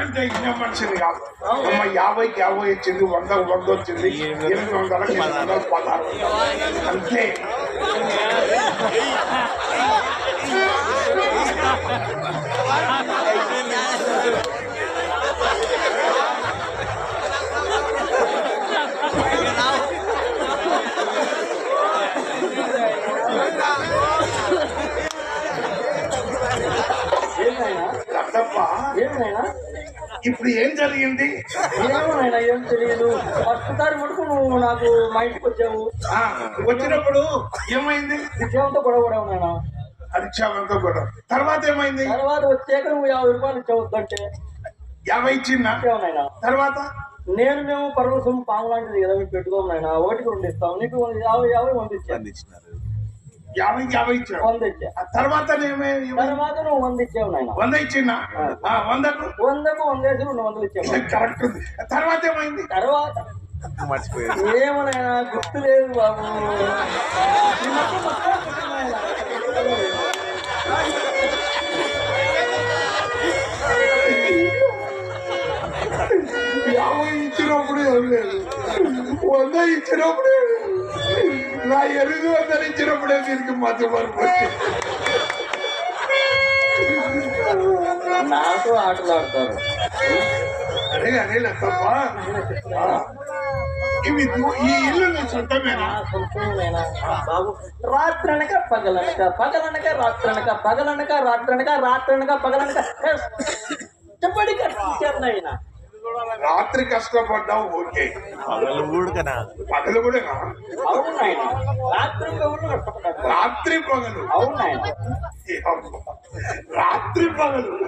అంటే ఇన్న మనిషిని కాదు. అమ్మ 50కి 50 వచ్చింది, 100కి 100 వచ్చింది, 800కి 816 అంతే. ఇప్పుడు ఏం జరిగింది? ఏమోనైనా ఏం తెలియదు. ఫస్ట్ సారి మటుకు నువ్వు నాకు మా ఇంటికి వచ్చావు. వచ్చినప్పుడు ఏమైంది? విషయంతో గొడవ నాయన. అరిక్షావంతో గొడవ. తర్వాత ఏమైంది? తర్వాత వచ్చాక నువ్వు 50 రూపాయలు ఇచ్చావద్దంటే 50 ఇచ్చిందా? తర్వాత మేము పర్వసం పాము లాంటిది కదా మీకు పెట్టుకోము నాయన, 1కి 2 ఇస్తాం. నీకు 50 100 ఇచ్చాను. 50 ఇచ్చావు. 100 ఇచ్చా. తర్వాత నువ్వు 100 ఇచ్చావు నాయన. 100 ఇచ్చిందా? 100కు 100 వేసి 200 ఇచ్చావు. కరెక్ట్ ఉంది. తర్వాత ఏమైంది? తర్వాత ఏమోనైనా గుర్తు లేదు బాబు. ఇచ్చినప్పుడు ఏం లేదు, 100 ఇచ్చినప్పుడు నా 800 ఇచ్చినప్పుడే దీనికి మధ్య వరకు నాతో ఆటలాడతారు. అదే అదే తప్ప. ఇవి ఈ ఇల్లు నీ సొంతమేనా? బాబు, రాత్రనక పగలనక, పగలనక రాత్రనక, పగలనక రాత్రనక, రాత్రనక పగలనక చెప్పడి కట్టించారు. రాత్రి కష్టపడ్డావు, ఓకే. పగలు కూడా అవును నాయన. రాత్రి పగలు కష్టపడ్డాడు. రాత్రి పగలు. అవును నాయన. రాత్రి పగలు